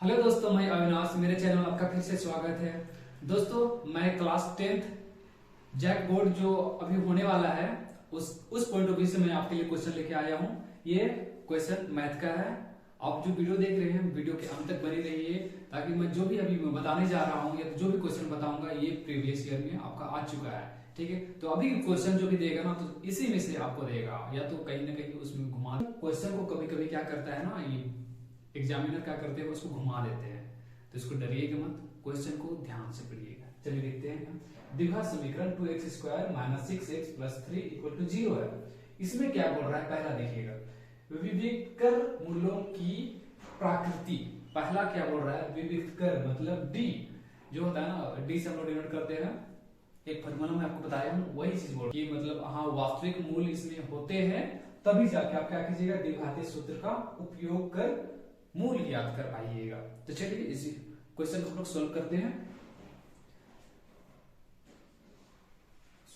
Hello दोस्तों, मैं अविनाश, मेरे चैनल में आपका फिर से स्वागत है। दोस्तों, मैं क्लास 10th जैक बोर्ड जो अभी होने वाला है उस पॉइंट ऑफ व्यू से मैं आपके लिए क्वेश्चन लेके आया हूँ। ये क्वेश्चन मैथ का है। आप जो वीडियो देख रहे हैं, वीडियो के अंत तक बने रहिए ताकि मैं जो भी अभी मैं बताने जा रहा हूँ या जो भी क्वेश्चन बताऊंगा ये प्रीवियस ईयर में आपका आ चुका है। ठीक है, तो अभी क्वेश्चन जो भी देगा ना तो इसी में से आपको देगा, या तो कहीं ना कहीं उसमें घुमा क्वेश्चन को कभी कभी क्या करता है ना, ये एग्जामिनर क्या करते हैं उसको घुमा देते हैं। तो इसको डरिएगा मत, क्वेश्चन को ध्यान से पढ़िएगा। चलिए देखते हैं। द्विघात समीकरण 2x² - 6x + 3 = 0 है। इसमें क्या बोल रहा है, पहला देखिएगा, विविक्तर मूलों की प्रकृति। पहला क्या बोल रहा है, विविक्तर मतलब डी जो होता है ना, डी से हम लोग डिनोट करते हैं। एक फॉर्मूला मैं आपको बताया हूँ, वही चीज बोल कि मतलब हाँ वास्तविक मूल इसमें होते हैं, तभी जाके आप क्या कीजिएगा, द्विघाती सूत्र का उपयोग कर मूल याद कर पाइएगा। तो चलिए इसी क्वेश्चन को हम लोग सॉल्व करते हैं।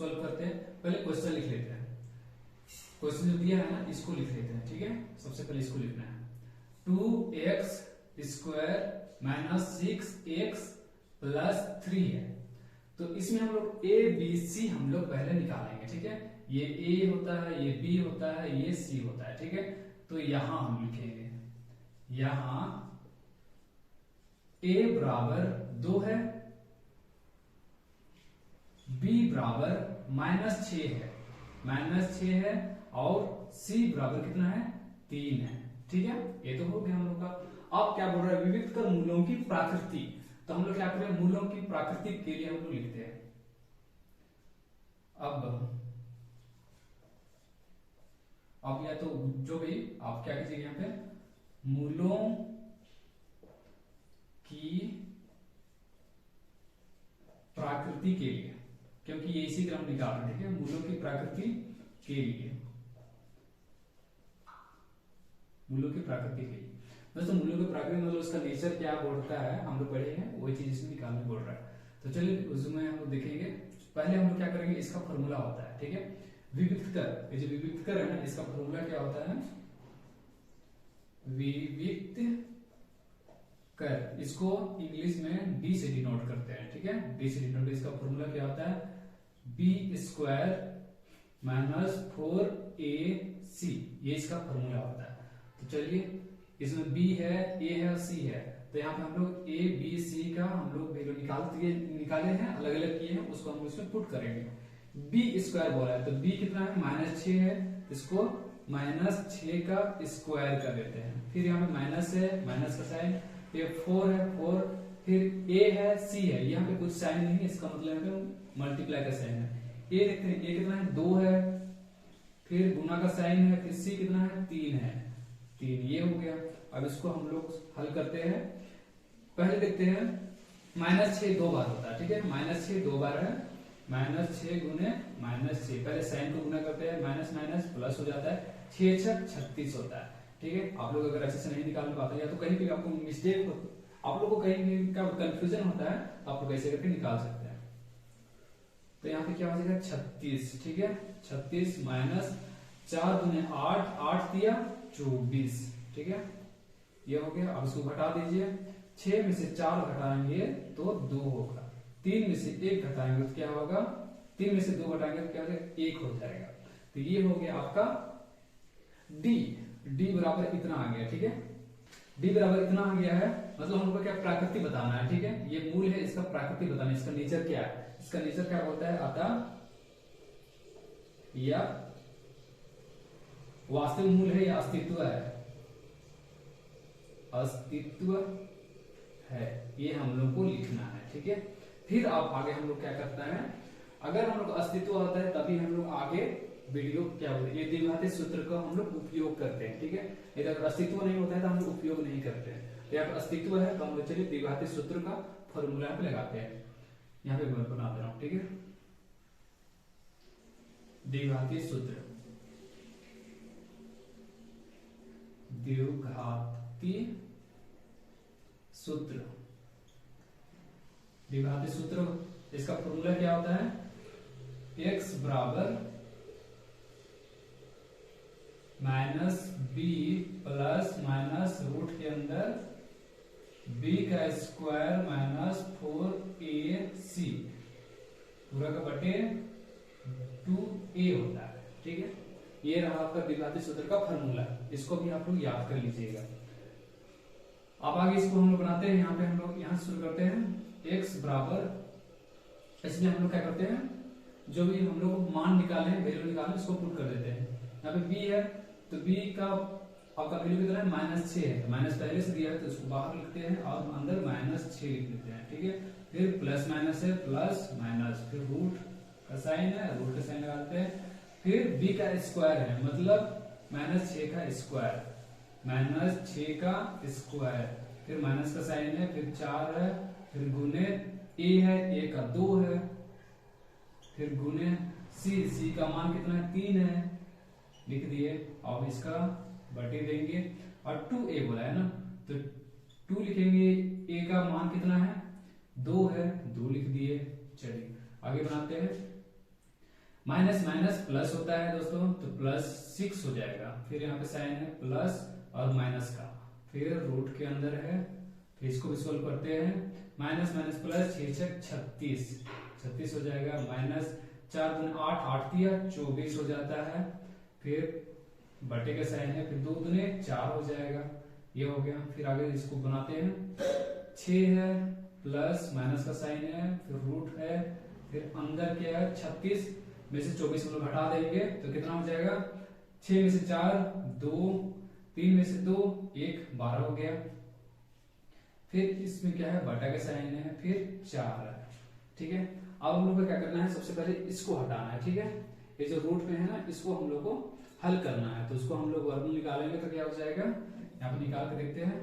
पहले क्वेश्चन लिख लेते हैं। क्वेश्चन जो दिया है ना इसको लिख लेते हैं। ठीक है, सबसे पहले इसको लिखना है। 2x² - 6x + 3 है। तो इसमें हम लोग a b c हम लोग पहले निकालेंगे। ठीक है, ये a होता है, ये b होता है, ये c होता है। ठीक है, तो यहां हम लिखेंगे, यहां a बराबर 2 है, b बराबर -6 है, -6 है, और c बराबर कितना है, 3 है। ठीक है, ये तो हो गया हम लोग का। अब क्या बोल रहा है, विविक्तर मूलों की प्रकृति। तो हम लोग क्या करें, मूलों की प्रकृति के लिए हम लोग लिखते हैं। अब या तो जो भी आप क्या कीजिए, यहां पे मूलों की प्रकृति के लिए, क्योंकि ये इसी क्रम निकाल रहे हैं। ठीक है, मूलों की प्रकृति के लिए, मूलों की प्रकृति के लिए दोस्तों, मूलों की प्रकृति मतलब उसका नेचर क्या बोलता है, हम लोग पढ़े हैं, वही चीज इसमें निकालने बोल रहा है। तो चलिए उसमें हम लोग देखेंगे। पहले हम लोग क्या करेंगे, इसका फॉर्मूला होता है। ठीक है, विविक्तर, ये जो विविक्तर है ना, इसका फॉर्मूला क्या होता है, विविक्त कर, इसको इंग्लिश में डी से डिनोट करते हैं। ठीक है, डी से डिनोट, इसका फॉर्मूला क्या होता है, b² - 4ac, ये इसका फॉर्मूला होता है। तो चलिए, इसमें b है, a है और c है, तो यहाँ पे हम लोग a b c का हम लोग वैल्यू निकाले हैं, अलग अलग किए हैं, उसको हम इसमें पुट करेंगे। b² बोला है, तो b कितना है, -6 है, इसको -6 का स्क्वायर कर देते हैं। फिर यहाँ पे माइनस है, माइनस का साइन, ये 4 है, 4, फिर a है, c है, यहाँ पे कुछ साइन नहीं है, इसका मतलब मल्टीप्लाई का साइन है। a देखते हैं, a कितना है, 2 है, फिर गुना का साइन है, फिर c कितना है, 3 है, 3, ये हो गया। अब इसको हम लोग हल करते हैं। पहले देखते हैं, -6 2 बार होता है। ठीक है, -6 2 बार है, -6 गुने -6, पहले साइन को गुना करते हैं, माइनस माइनस प्लस हो जाता है, 6 6 36 होता है। ठीक है, आप लोग अगर अच्छे से नहीं निकाल पाते या तो कहीं भी आपको मिस्टेक हो, आप लोग को कहीं भी का कंफ्यूजन होता है, आप लोग ऐसे करके निकाल सकते हैं। तो यहाँ पे क्या हो जाएगा, 36। ठीक है, 36 माइनस 4 गुने 8, 8 दिया 24। ठीक है, ये हो गया। अब इसको घटा दीजिए, 6 में से 4 घटाएंगे तो 2 होगा, 3 में से 1 घटाएंगे तो क्या होगा, 3 में से 2 घटाएंगे तो क्या होगा, 1 हो जाएगा। तो ये हो गया आपका डी बराबर इतना आ गया। ठीक है, डी बराबर इतना आ गया है, मतलब हमको क्या प्रकृति बताना है। ठीक है, ये मूल है, इसका प्रकृति बताना है, इसका नेचर क्या है, इसका नेचर क्या होता है, अतः या वास्तविक मूल है या अस्तित्व है, अस्तित्व है, ये हम लोग को लिखना है। ठीक है, फिर आप आगे हम लोग क्या करता है, अगर हम लोग अस्तित्व होता है तभी हम लोग आगे वीडियो क्या बोलते हैं, ये द्विघाती सूत्र का हम लोग उपयोग करते हैं। ठीक है, यदि अगर अस्तित्व नहीं होता है तो हम लोग उपयोग नहीं करते हैं। तो यहाँ पर अस्तित्व है तो हम लोग चलिए द्विघाती सूत्र का फॉर्मूला पे लगाते हैं। यहाँ पे मैं बना दे रहा हूं। ठीक है, द्विघाती सूत्र, द्विघाती सूत्र, द्विघाती सूत्र, इसका फॉर्मूला क्या होता है, x बराबर -b प्लस माइनस रूट के अंदर बी का स्क्वायर माइनस 4ac पूरा का बटे 2a होता है। ठीक है, ये रहा आपका द्विघाती सूत्र का फॉर्मूला, इसको भी आप लोग याद कर लीजिएगा। अब आगे इसको हम लोग बनाते हैं। यहाँ पे हम लोग यहाँ शुरू करते हैं x बराबर, इसमें हम लोग क्या करते हैं, जो भी हम लोग मान निकाले, वैल्यू निकाले, उसको पुट कर देते हैं। यहाँ पे b है तो b का आपका वैल्यू कितना है, -6 है, तो माइनस पहले से दिया है तो इसको बाहर लिखते हैं और अंदर -6 लिख देते हैं। ठीक है, फिर प्लस माइनस है, प्लस माइनस, फिर रूट का साइन है, रूट का साइन लगाते हैं, फिर b का स्क्वायर है मतलब -6 का स्क्वायर, -6 का स्क्वायर, फिर माइनस का साइन है, फिर 4 है, फिर गुने a है, a का 2 है, फिर गुने c का मान कितना है, 3 है, लिख दिए। अब इसका बटे देंगे और 2a बोला है ना, तो 2 लिखेंगे, a का मान कितना है, 2 है, 2 लिख दिए। चलिए आगे बनाते हैं। माइनस माइनस प्लस होता है दोस्तों, तो +6 हो जाएगा, फिर यहाँ पे साइन है प्लस और माइनस का, फिर रूट के अंदर है, फिर इसको भी सोल्व करते हैं। माइनस माइनस प्लस 6 36 हो जाएगा, -4 दूनी 8, 8 दिया 24 हो जाता है, फिर बटे का साइन है, फिर 2 दूनी 4 हो जाएगा, ये हो गया। फिर आगे इसको बनाते हैं, 6 है प्लस माइनस का साइन है, फिर रूट है, फिर अंदर क्या है 36 में से 24 हम लोग हटा देंगे तो कितना हो जाएगा, 6 में से 4 2, 3 में से 2 1, 12 हो गया। फिर इसमें क्या है, बटा का साइन है, फिर 4 है। ठीक है, अब हम लोग को क्या करना है, सबसे पहले इसको हटाना है। ठीक है, ये जो रूट में है ना, इसको हम लोग को हल करना है, तो उसको हम लोग वर्गमूल निकालेंगे तो क्या हो जाएगा, यहाँ पे निकाल के देखते हैं।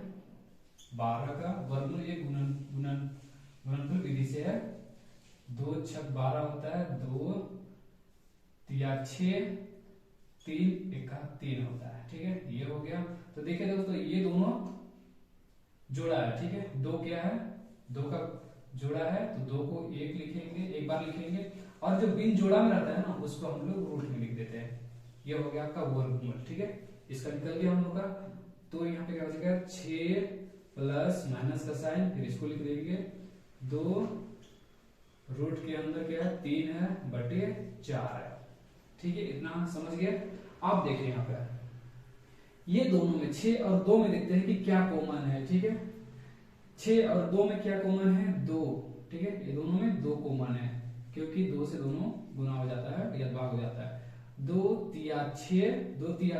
12 का वर्गमूल ये गुणनफल विधि से है, 2 छक 12 होता है, 2 तिया 6, 3 एका 3 होता है। ठीक है, ये हो गया। तो देखिए दोस्तों, ये दोनों जोड़ा है। ठीक है, 2 क्या है, 2 का जोड़ा है, तो 2 को एक बार लिखेंगे, और जो बिन जोड़ा में रहता है ना, उसको हम लोग रूट में लिख देते हैं। ये हो गया आपका वर्गमूल। ठीक है, इसका निकल गया हम लोग का। तो यहाँ पे क्या हो जाएगा, 6 प्लस माइनस का साइन, फिर इसको लिख देंगे 2, रूट के अंदर क्या है 3 है, बटे 4 है। ठीक है, इतना समझ गए। आप देखिए यहाँ पे ये दोनों में 6 और 2 में देखते हैं कि क्या कॉमन है। ठीक है, 6 और 2 में क्या कॉमन है, 2। ठीक है, ये दोनों में 2 कॉमन है, क्योंकि 2 से दोनों गुना हो जाता है या भाग हो जाता है। 2 तिया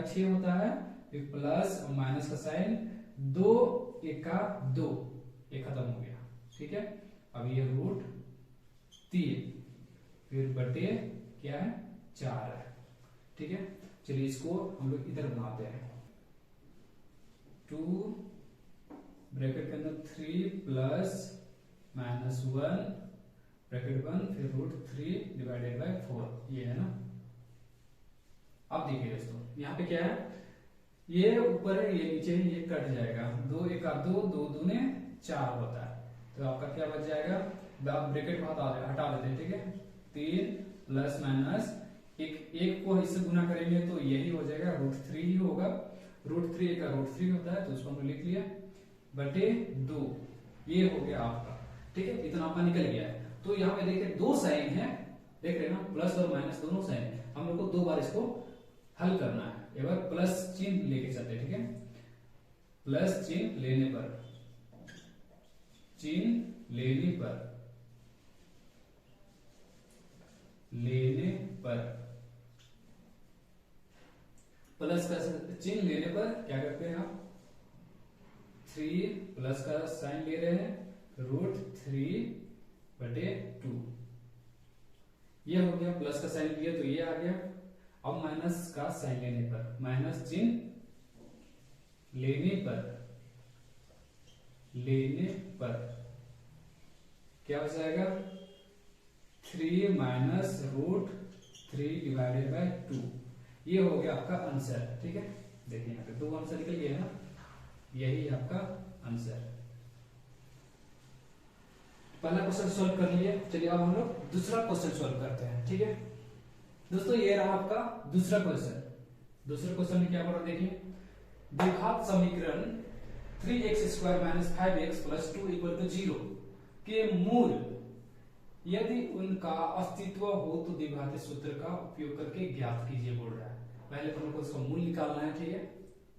6 होता है, फिर प्लस और माइनस का साइन, 2 एका 2, ये खत्म हो गया। ठीक है, अब ये रूट 3, फिर बटे क्या है 4 है। ठीक है, चलिए इसको हम लोग इधर बनाते हैं। 2 ब्रैकेट के अंदर 3 प्लस -1 ब्रैकेट बंद, फिर √3 डिवाइडेड बाय 4, ये है ना। अब देखिए दोस्तों, यहाँ पे क्या है, ये ऊपर है, ये नीचे है, ये कट जाएगा, 2 एका 2, 2 दूने 4 होता है, तो आपका क्या बच जाएगा, आप ब्रैकेट को हटा देते हैं। ठीक है, 3 प्लस माइनस एक को इससे गुना करेंगे तो यही हो जाएगा, √3 ही होगा, √3 का √3 होता है, तो उसको हमने लिख लिया, बटे 2, ये हो गया आपका। ठीक है, इतना आपका निकल गया है। तो यहाँ पे देखिए 2 साइन है, देख रहे हैं ना, प्लस और माइनस दोनों साइन है, हम लोग को 2 बार इसको हल करना है। एक बार प्लस चिन्ह लेके चलते हैं। ठीक है, प्लस चिन्ह लेने पर प्लस का चिन्ह लेने पर क्या करते हैं आप, 3 प्लस का साइन ले रहे हैं, √3 बटे 2, ये हो गया। प्लस का साइन लिया तो ये आ गया। अब माइनस का साइन लेने पर, माइनस चिन्ह लेने पर क्या हो जाएगा, 3 माइनस √3 डिवाइडेड बाय 2, ये हो गया आपका आंसर। ठीक है, देखिए यहाँ पे 2 आंसर निकल गया है ना, यही आपका आंसर। पहला क्वेश्चन सॉल्व कर लिए। चलिए अब हम लोग दूसरा क्वेश्चन सॉल्व करते हैं। ठीक है दोस्तों, ये रहा आपका दूसरा क्वेश्चन। दूसरे क्वेश्चन में क्या बोला देखिए, द्विघात समीकरण 3x² minus 5x plus 2 equal to 0 के मूल यदि उनका अस्तित्व हो तो द्विघाती सूत्र का उपयोग करके ज्ञात कीजिए बोल रहा है। पहले तो हमको इसका मूल निकालना है, ठीक है,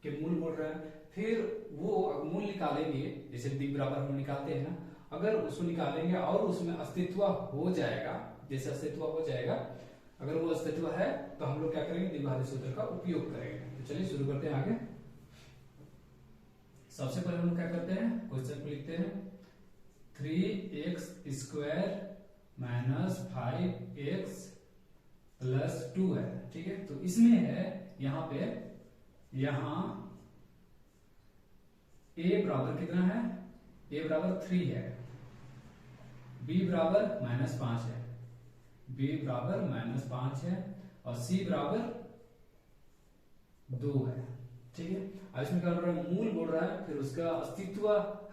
कि मूल बोल रहा है। फिर वो मूल निकालेंगे, जैसे d बराबर हम निकालते हैं ना, अगर उसको निकालेंगे और उसमें अस्तित्व हो जाएगा, जैसे अस्तित्व हो जाएगा, अगर वो अस्तित्व है तो हम लोग क्या करेंगे, द्विघाती सूत्र का उपयोग करेंगे। तो चलिए शुरू करते हैं आगे। सबसे पहले हम लोग क्या करते हैं, क्वेश्चन को लिखते हैं 3x² माइनस 5x प्लस 2 है, ठीक है। तो इसमें है यहाँ पे, यहाँ a बराबर कितना है, a बराबर 3 है, b बराबर -5 है, b बराबर -5 है और c बराबर 2 है, ठीक है। अब इसमें क्या बोल रहा है, मूल बोल रहा है, फिर उसका अस्तित्व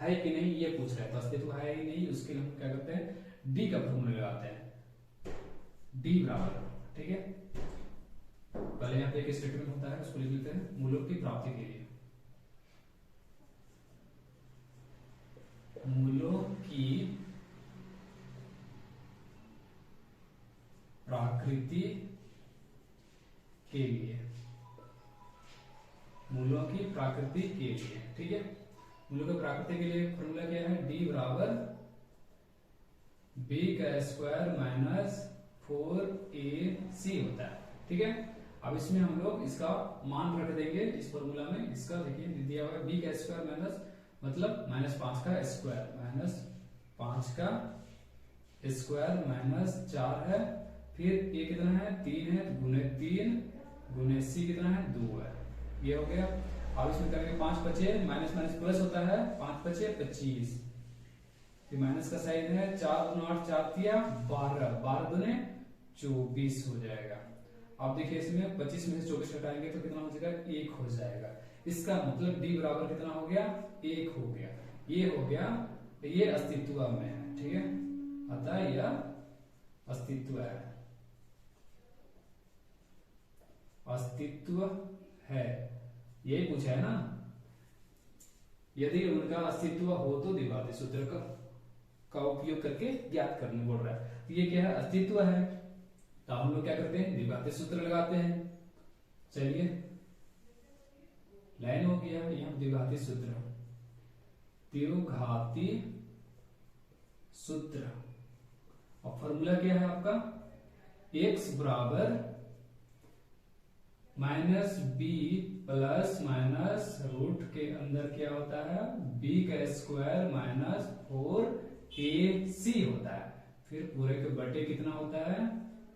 है कि नहीं ये पूछ रहा है। तो अस्तित्व है ही नहीं, उसके लिए हम क्या करते हैं, d का फॉर्मूला लगाते हैं, d बराबर, ठीक है। पहले यहाँ पे एक स्टेटमेंट होता है, उसको लिख लेते हैं, मूलों की प्राप्ति के लिए, मूलों की प्राकृति के लिए, मूलों की प्राकृति के लिए, ठीक है। मूलों की प्राकृति के लिए फॉर्मूला क्या है, d बराबर b² माइनस 4ac होता है, ठीक है। अब इसमें हम लोग इसका मान रख देंगे इस फॉर्मूला में। इसका देखिए दिया हुआ है b² माइनस मतलब -5 का स्क्वायर, -5 का स्क्वायर माइनस 4 है, फिर a कितना है 3 है, तो गुने 3 गुने c कितना है 2 है, ये हो गया। अब इसमें करेंगे 5 बचे, माइनस माइनस प्लस होता है, 5 बचे 25, फिर माइनस का साइन है, 4 गुना 8 4 तिया 12, 12 दुने 24 हो जाएगा। अब देखिए इसमें 25 में से 24 हटाएंगे तो कितना हो जाएगा, 1 हो जाएगा। इसका मतलब d बराबर कितना हो गया, 1 हो गया, ये हो गया, ये अस्तित्व में है, ठीक है। अतः यह अस्तित्व है, अस्तित्व है, यही पूछा है ना। यदि उनका अस्तित्व हो तो द्विघाती सूत्र का उपयोग करके ज्ञात करने बोल रहा है। तो ये क्या है, अस्तित्व है, तो हम लोग क्या करते हैं, द्विघाती सूत्र लगाते हैं। चलिए लाइन हो गया, यहाँ द्विघाती सूत्र, द्विघाती सूत्र, और फॉर्मूला क्या है आपका, x बराबर -b प्लस माइनस रूट के अंदर क्या होता है, b² माइनस 4ac होता है, फिर पूरे के बटे कितना होता है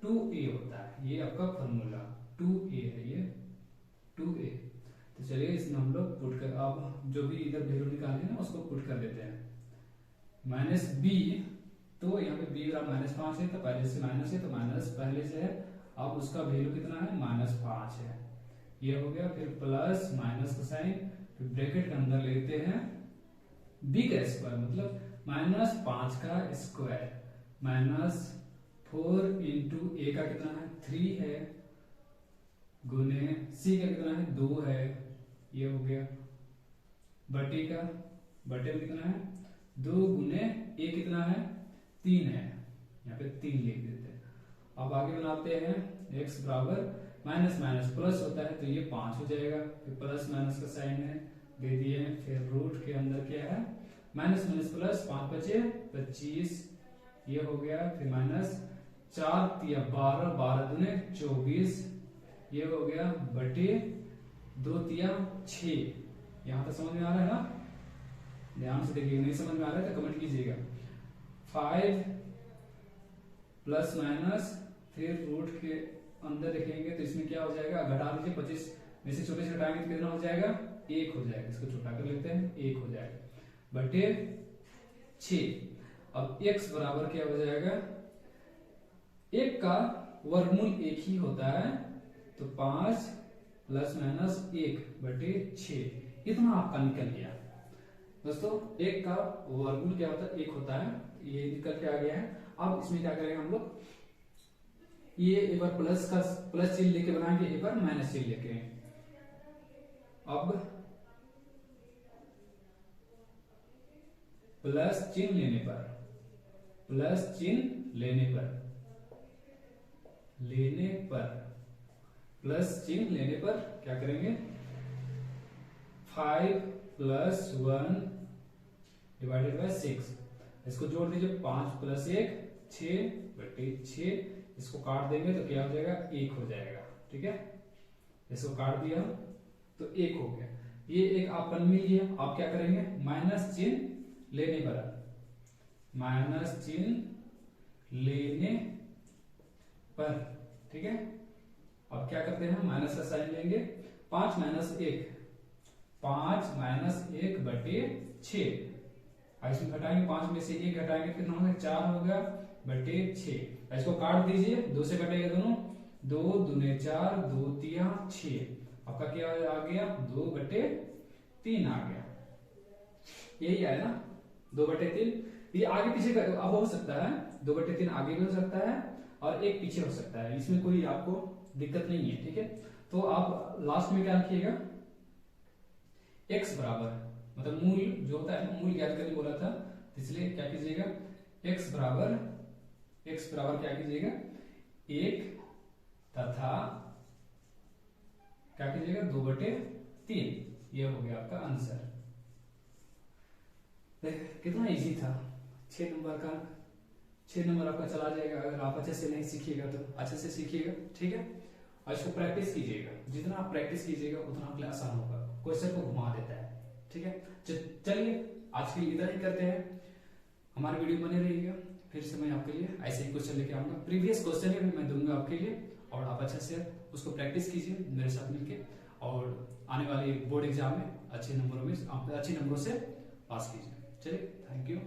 2a होता है। ये आपका फॉर्मूला 2a है, ये 2a। तो चलिए इसमें हम लोग पुट कर, अब जो भी इधर वैल्यू निकाले ना उसको पुट कर देते हैं। -b, तो यहाँ पे b बराबर -5 है, तो पहले से माइनस है, तो माइनस पहले से है, अब उसका वैल्यू कितना है -5 है, ये हो गया। फिर प्लस माइनस का साइन, फिर ब्रैकेट के अंदर लेते हैं b² मतलब -5 का स्क्वायर -4 इंटू a का कितना है 3 है, गुने c का कितना है 2 है, ये हो गया, बटे का, बटे में कितना है 2 गुने a कितना है 3 है, यहाँ पे 3 लिख देते हैं। अब आगे बनाते हैं x बराबर माइनस माइनस प्लस होता है, तो ये 5 हो जाएगा, फिर प्लस माइनस का साइन है दे दिए, फिर रूट के अंदर क्या है माइनस माइनस प्लस, 5 बचे 25, ये हो गया, फिर माइनस 4 तिया 12, 12 दुने 24, ये हो गया, बटे 2 तिया 6। यहाँ तक समझ में आ रहा है ना, ध्यान से देखिए, नहीं समझ में आ रहा है तो कमेंट कीजिएगा। 5 प्लस माइनस, फिर रूट के अंदर देखेंगे तो इसमें क्या हो जाएगा, घटा लीजिए, 25 में से छोटे से घटाएंगे तो कितना हो जाएगा 1 हो जाएगा, इसको छोटा कर लेते हैं, 1 हो जाएगा, बटे 6। अब x बराबर क्या हो जाएगा, 1 का वर्गमूल 1 ही होता है, तो 5 प्लस माइनस 1 बटे 6, इतना आपका निकल गया। दोस्तों 1 का वर्गमूल क्या होता है 1 होता है, ये निकल के आ गया है। अब इसमें क्या करेंगे हम लोग, ये एक बार प्लस का प्लस चिन्ह लेके बनाएंगे, एक बार माइनस चिन्ह लेके। अब प्लस चिन्ह लेने पर, प्लस चिन्ह लेने पर, लेने पर, प्लस चिन्ह लेने पर क्या करेंगे, 5 + 1 डिवाइडेड बाय 6, इसको जोड़ दीजिए, 5 + 1 6/6, इसको काट देंगे तो क्या हो जाएगा, 1 हो जाएगा। ठीक है, इसको काट दिया तो 1 हो गया। ये एक आपका मिल गया। आप क्या करेंगे, माइनस चिन्ह लेने पर, माइनस चिन्ह लेने पर, ठीक है। अब क्या करते हैं, माइनस का साइन लेंगे, 5 - 1, 5 - 1/6, इसमें घटाएंगे, 5 में से 1 घटाएंगे कितना होगा, 4 होगा बटे 6। इसको काट दीजिए, 2 से कटेगा दोनों, 2 दूने 4, 2 तिया 6, आपका क्या आ गया, 2/3 आ गया। यही है ना, 2/3। ये आगे पीछे अब हो सकता है, 2/3 आगे भी हो सकता है और 1 पीछे हो सकता है, इसमें कोई आपको दिक्कत नहीं है। ठीक है, तो आप लास्ट में क्या लिखिएगा, x बराबर, मतलब मूल जो होता है मूल ज्ञात करने बोला था, इसलिए क्या कीजिएगा, x बराबर क्या कीजिएगा, 1 तथा क्या कीजिएगा, 2/3। ये हो गया आपका आंसर। कितना इजी था, 6 नंबर का, 6 नंबर आपका चला जाएगा अगर आप अच्छे से नहीं सीखिएगा तो। अच्छे से सीखिएगा, ठीक है, और इसको प्रैक्टिस कीजिएगा, जितना आप प्रैक्टिस कीजिएगा उतना आपके लिए आसान होगा, क्वेश्चन को घुमा देता है। ठीक है, चलिए आज के लिए इतना ही करते हैं, हमारी वीडियो बने रहिएगा, फिर से मैं आपके लिए ऐसे ही क्वेश्चन लेके आऊंगा, प्रीवियस क्वेश्चन भी मैं दूंगा आपके लिए, और आप अच्छे से उसको प्रैक्टिस कीजिए मेरे साथ मिलके, और आने वाले बोर्ड एग्जाम में अच्छे नंबरों से पास कीजिए। चलिए, थैंक यू।